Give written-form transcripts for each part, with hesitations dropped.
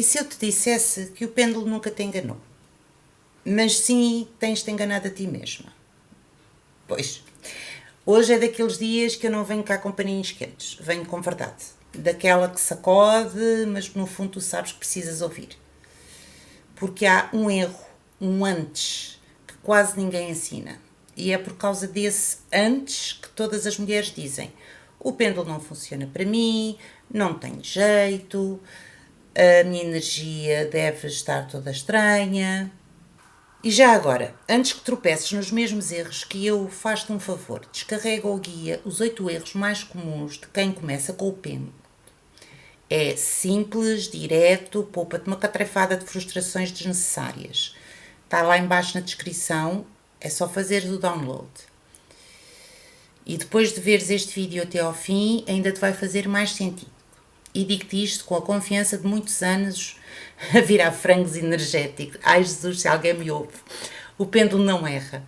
E se eu te dissesse que o pêndulo nunca te enganou? Mas sim, tens-te enganado a ti mesma. Pois, hoje é daqueles dias que eu não venho cá com paninhos quentes. Venho com verdade. Daquela que sacode, mas no fundo tu sabes que precisas ouvir. Porque há um erro, um antes, que quase ninguém ensina. E é por causa desse antes que todas as mulheres dizem: o pêndulo não funciona para mim, não tem jeito, a minha energia deve estar toda estranha. E já agora, antes que tropeces nos mesmos erros que eu, faz-te um favor, descarrega ou guia os 8 erros mais comuns de quem começa com o pêndulo. É simples, direto, poupa-te uma catrefada de frustrações desnecessárias. Está lá embaixo na descrição, é só fazeres o download. E depois de veres este vídeo até ao fim, ainda te vai fazer mais sentido. E digo-te isto com a confiança de muitos anos a virar frangos energéticos. Ai Jesus, se alguém me ouve. O pêndulo não erra.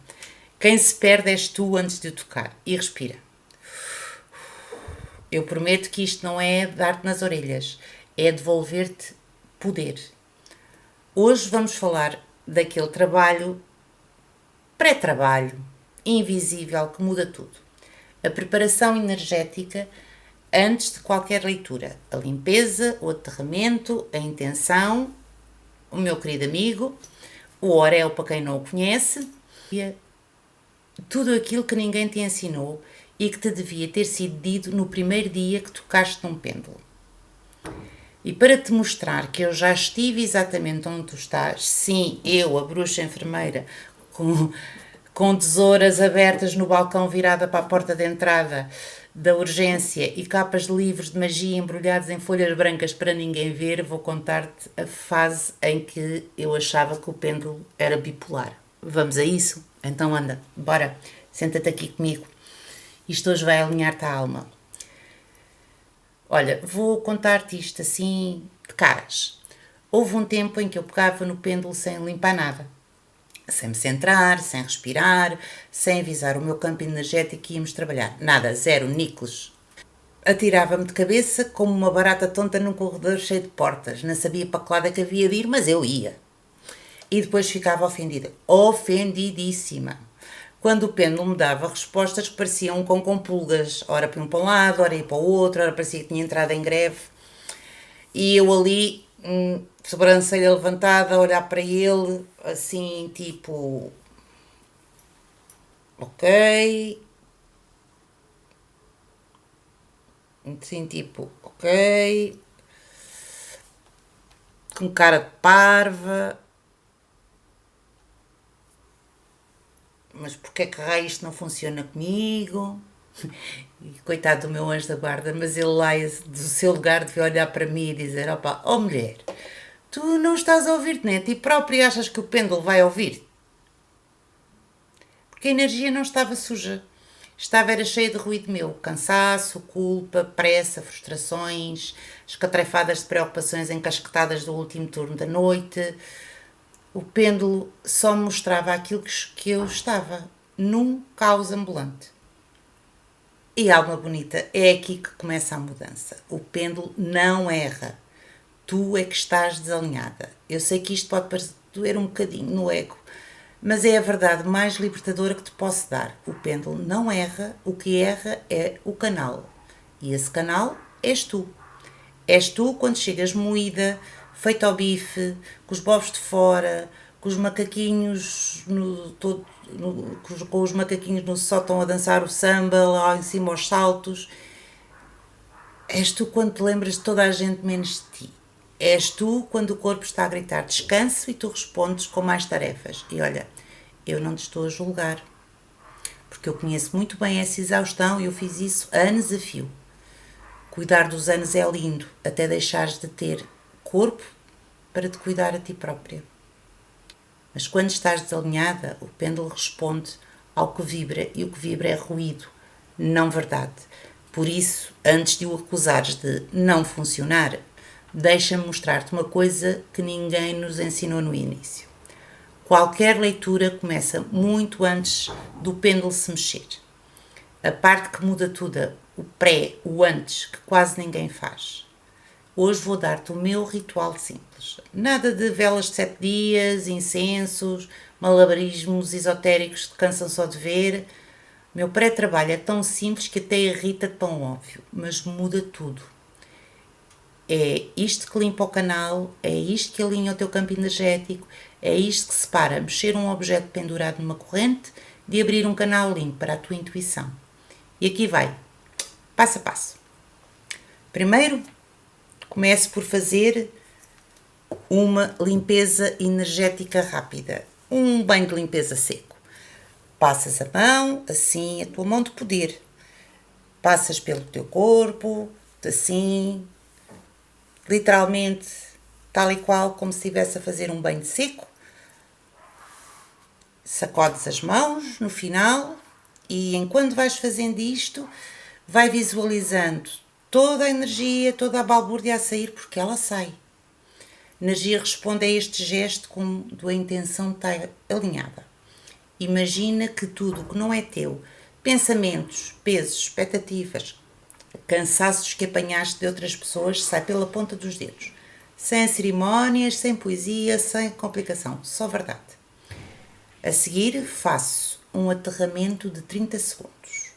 Quem se perde és tu antes de o tocar. E respira. Eu prometo que isto não é dar-te nas orelhas. É devolver-te poder. Hoje vamos falar daquele trabalho, pré-trabalho, invisível, que muda tudo. A preparação energética antes de qualquer leitura. A limpeza, o aterramento, a intenção, o meu querido amigo, o Orel para quem não o conhece, tudo aquilo que ninguém te ensinou e que te devia ter sido dito no primeiro dia que tocaste num pêndulo. E para te mostrar que eu já estive exatamente onde tu estás, sim, eu, a bruxa enfermeira, com tesouras abertas no balcão virada para a porta de entrada da urgência e capas de livros de magia embrulhados em folhas brancas para ninguém ver, vou contar-te a fase em que eu achava que o pêndulo era bipolar. Vamos a isso? Então anda, bora, senta-te aqui comigo. Isto hoje vai alinhar-te a alma. Olha, vou contar-te isto assim de caras. Houve um tempo em que eu pegava no pêndulo sem limpar nada. Sem me centrar, sem respirar, sem avisar o meu campo energético que íamos trabalhar. Nada, zero, níqueles. Atirava-me de cabeça como uma barata tonta num corredor cheio de portas. Não sabia para que lado é que havia de ir, mas eu ia. E depois ficava ofendida. Ofendidíssima. Quando o pêndulo me dava respostas que pareciam um cão com pulgas. Ora para um para um lado, ora ia para o outro, ora parecia que tinha entrado em greve. E eu ali, sobrancelha levantada, a olhar para ele, assim, tipo... Ok. Assim, tipo, ok. Com cara de parva. Mas porquê que raio isto não funciona comigo? E coitado do meu anjo da guarda, mas ele lá do seu lugar devia olhar para mim e dizer: opa, ó mulher, tu não estás a ouvir-te, nem a ti próprio achas que o pêndulo vai ouvir? Porque a energia não estava suja. Era cheia de ruído meu, cansaço, culpa, pressa, frustrações, escatrefadas de preocupações encasquetadas do último turno da noite. O pêndulo só me mostrava aquilo que eu estava, num caos ambulante. E alma bonita, é aqui que começa a mudança. O pêndulo não erra. Tu é que estás desalinhada. Eu sei que isto pode doer um bocadinho no ego, mas é a verdade mais libertadora que te posso dar. O pêndulo não erra, o que erra é o canal. E esse canal és tu. És tu quando chegas moída, feita ao bife, com os bobos de fora, com os macaquinhos com os macaquinhos no sótão a dançar o samba, lá em cima aos saltos. És tu quando te lembras de toda a gente menos de ti. És tu quando o corpo está a gritar descanso e tu respondes com mais tarefas. E olha, eu não te estou a julgar, porque eu conheço muito bem essa exaustão e eu fiz isso a anos a fio. Cuidar dos anos é lindo, até deixares de ter corpo para te cuidar a ti própria. Mas quando estás desalinhada, o pêndulo responde ao que vibra, e o que vibra é ruído, não verdade. Por isso, antes de o acusares de não funcionar, deixa-me mostrar-te uma coisa que ninguém nos ensinou no início. Qualquer leitura começa muito antes do pêndulo se mexer. A parte que muda tudo, o pré, o antes, que quase ninguém faz. Hoje vou dar-te o meu ritual simples. Nada de velas de 7 dias, incensos, malabarismos esotéricos que te cansam só de ver. Meu pré-trabalho é tão simples que até irrita tão óbvio, mas muda tudo. É isto que limpa o canal, é isto que alinha o teu campo energético, é isto que separa mexer um objeto pendurado numa corrente de abrir um canal limpo para a tua intuição. E aqui vai, passo a passo. Primeiro, comece por fazer uma limpeza energética rápida, um banho de limpeza seco. Passas a mão, assim, a tua mão de poder. Passas pelo teu corpo, assim, literalmente, tal e qual como se estivesse a fazer um banho seco. Sacodes as mãos no final e enquanto vais fazendo isto, vai visualizando toda a energia, toda a balbúrdia a sair, porque ela sai. A energia responde a este gesto quando a intenção está alinhada. Imagina que tudo o que não é teu, pensamentos, pesos, expectativas, cansaços que apanhaste de outras pessoas, sai pela ponta dos dedos. Sem cerimónias, sem poesia, sem complicação, só verdade. A seguir, faço um aterramento de 30 segundos.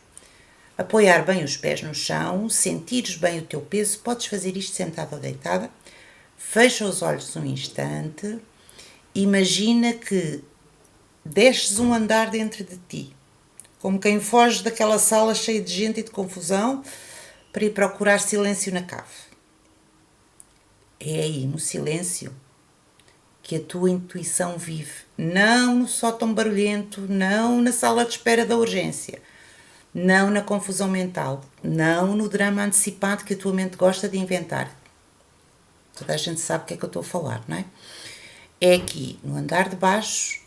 Apoiar bem os pés no chão, sentires bem o teu peso, podes fazer isto sentada ou deitada. Fecha os olhos um instante. Imagina que desces um andar dentro de ti, como quem foge daquela sala cheia de gente e de confusão para ir procurar silêncio na cave. É aí, no silêncio, que a tua intuição vive. Não no sótão barulhento, não na sala de espera da urgência, não na confusão mental, não no drama antecipado que a tua mente gosta de inventar. Toda a gente sabe o que é que eu estou a falar, não é? É aqui, no andar de baixo,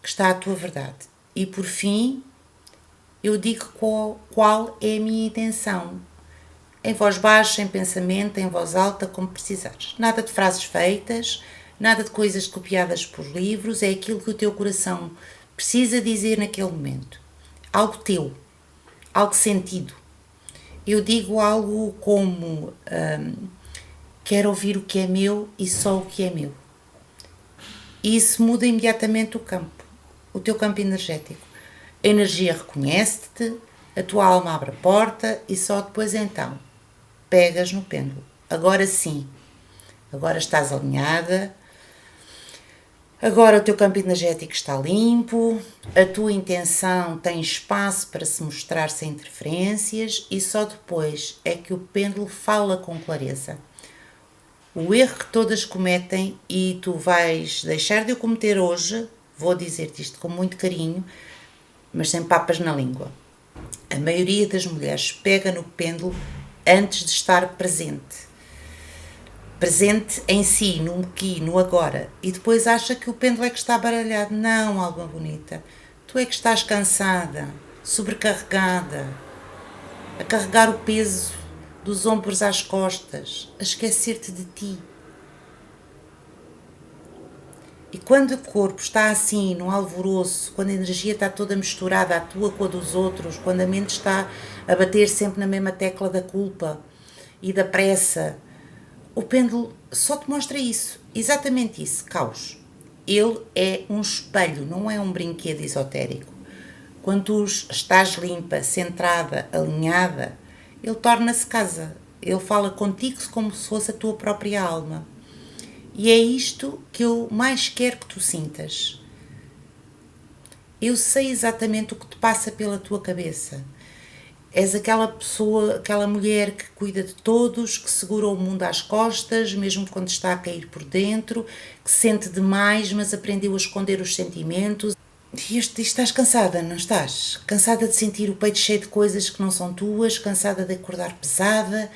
que está a tua verdade. E por fim, eu digo qual é a minha intenção. Em voz baixa, em pensamento, em voz alta, como precisares. Nada de frases feitas, nada de coisas copiadas por livros, é aquilo que o teu coração precisa dizer naquele momento. Algo teu, algo sentido. Eu digo algo como quero ouvir o que é meu e só o que é meu. E isso muda imediatamente o campo, o teu campo energético. A energia reconhece-te, a tua alma abre a porta e só depois então pegas no pêndulo. Agora sim, agora estás alinhada, agora o teu campo energético está limpo, a tua intenção tem espaço para se mostrar sem interferências e só depois é que o pêndulo fala com clareza. O erro que todas cometem e tu vais deixar de o cometer hoje, vou dizer-te isto com muito carinho, mas sem papas na língua. A maioria das mulheres pega no pêndulo antes de estar presente. Presente em si, no aqui, no agora. E depois acha que o pêndulo é que está baralhado. Não, alma bonita. Tu é que estás cansada, sobrecarregada, a carregar o peso dos ombros às costas, a esquecer-te de ti. E quando o corpo está assim, num alvoroço, quando a energia está toda misturada, a tua com a dos outros, quando a mente está a bater sempre na mesma tecla da culpa e da pressa, o pêndulo só te mostra isso, exatamente isso, caos. Ele é um espelho, não é um brinquedo esotérico. Quando tu estás limpa, centrada, alinhada, ele torna-se casa. Ele fala contigo como se fosse a tua própria alma. E é isto que eu mais quero que tu sintas. Eu sei exatamente o que te passa pela tua cabeça. És aquela pessoa, aquela mulher que cuida de todos, que segura o mundo às costas, mesmo quando está a cair por dentro, que sente demais, mas aprendeu a esconder os sentimentos. E estás cansada, não estás? Cansada de sentir o peito cheio de coisas que não são tuas, cansada de acordar pesada,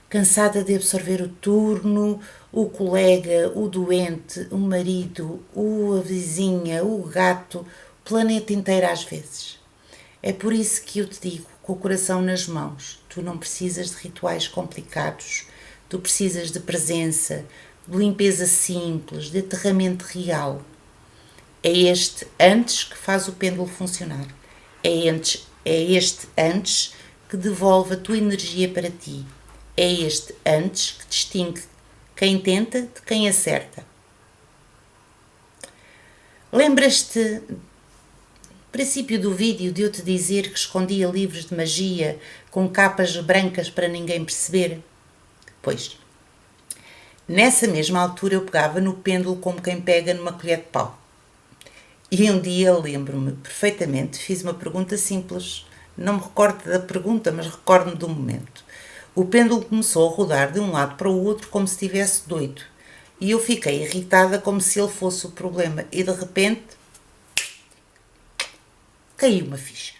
cansada de absorver o turno, o colega, o doente, o marido, a vizinha, o gato, o planeta inteiro às vezes. É por isso que eu te digo, com o coração nas mãos, tu não precisas de rituais complicados, tu precisas de presença, de limpeza simples, de aterramento real. É este antes que faz o pêndulo funcionar. É este antes que devolve a tua energia para ti. É este antes que distingue quem tenta de quem acerta. Lembras-te, no princípio do vídeo, de eu te dizer que escondia livros de magia com capas brancas para ninguém perceber? Pois, nessa mesma altura eu pegava no pêndulo como quem pega numa colher de pau. E um dia, lembro-me perfeitamente, fiz uma pergunta simples. Não me recordo da pergunta, mas recordo-me do momento. O pêndulo começou a rodar de um lado para o outro como se estivesse doido. E eu fiquei irritada como se ele fosse o problema. E de repente, caiu uma ficha.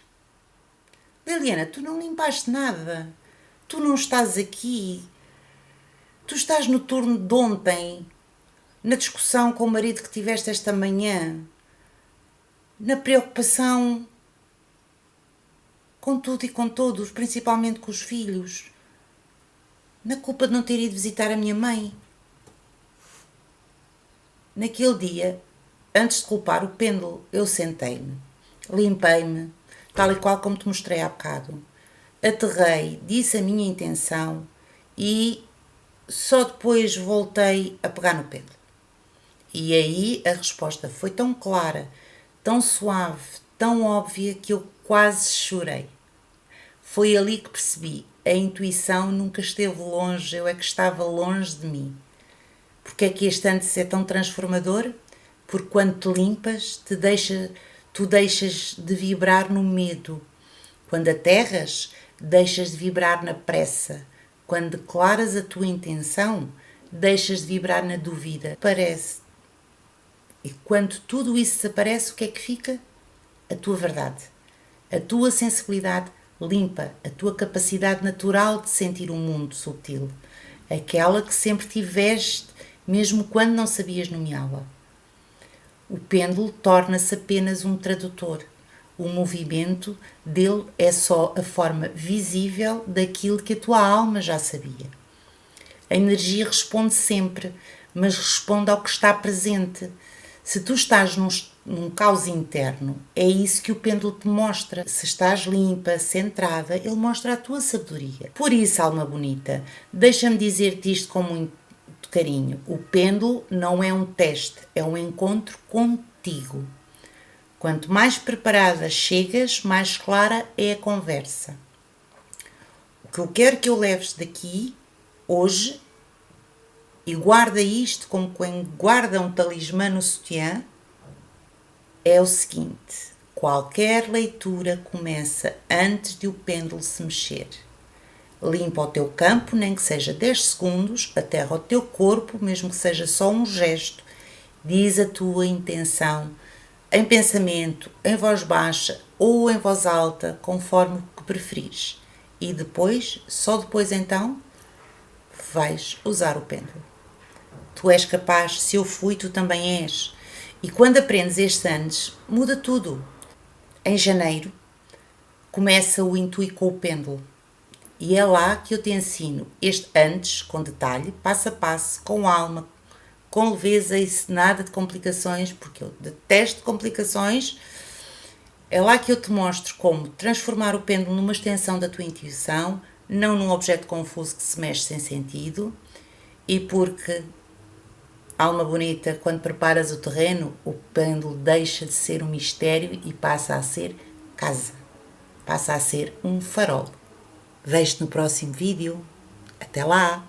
Liliana, tu não limpaste nada. Tu não estás aqui. Tu estás no turno de ontem, na discussão com o marido que tiveste esta manhã, na preocupação com tudo e com todos, principalmente com os filhos, na culpa de não ter ido visitar a minha mãe. Naquele dia, antes de culpar o pêndulo, eu sentei-me, limpei-me, tal e qual como te mostrei há bocado. Aterrei, disse a minha intenção e só depois voltei a pegar no pêndulo. E aí a resposta foi tão clara, tão suave, tão óbvia que eu quase chorei. Foi ali que percebi, a intuição nunca esteve longe, eu é que estava longe de mim. Porque é que este antes é tão transformador? Porque quando te limpas, tu deixas de vibrar no medo. Quando aterras, deixas de vibrar na pressa. Quando declaras a tua intenção, deixas de vibrar na dúvida. Parece. E quando tudo isso desaparece, o que é que fica? A tua verdade. A tua sensibilidade limpa, a tua capacidade natural de sentir o mundo sutil. Aquela que sempre tiveste, mesmo quando não sabias nomeá-la. O pêndulo torna-se apenas um tradutor. O movimento dele é só a forma visível daquilo que a tua alma já sabia. A energia responde sempre, mas responde ao que está presente. Se tu estás num caos interno, é isso que o pêndulo te mostra. Se estás limpa, centrada, ele mostra a tua sabedoria. Por isso, alma bonita, deixa-me dizer-te isto com muito carinho. O pêndulo não é um teste, é um encontro contigo. Quanto mais preparada chegas, mais clara é a conversa. O que eu quero que eu leves daqui, hoje, e guarda isto como quem guarda um talismã no sutiã, é o seguinte: qualquer leitura começa antes de o pêndulo se mexer. Limpa o teu campo, nem que seja 10 segundos, aterra o teu corpo, mesmo que seja só um gesto, diz a tua intenção, em pensamento, em voz baixa ou em voz alta, conforme o que preferires. E depois, só depois então, vais usar o pêndulo. Tu és capaz, se eu fui, tu também és. E quando aprendes este antes, muda tudo. Em janeiro, começa o Intui com o pêndulo. E é lá que eu te ensino este antes, com detalhe, passo a passo, com alma, com leveza e nada de complicações, porque eu detesto complicações. É lá que eu te mostro como transformar o pêndulo numa extensão da tua intuição, não num objeto confuso que se mexe sem sentido. E porque, alma bonita, quando preparas o terreno, o pêndulo deixa de ser um mistério e passa a ser casa. Passa a ser um farol. Vejo-te no próximo vídeo. Até lá!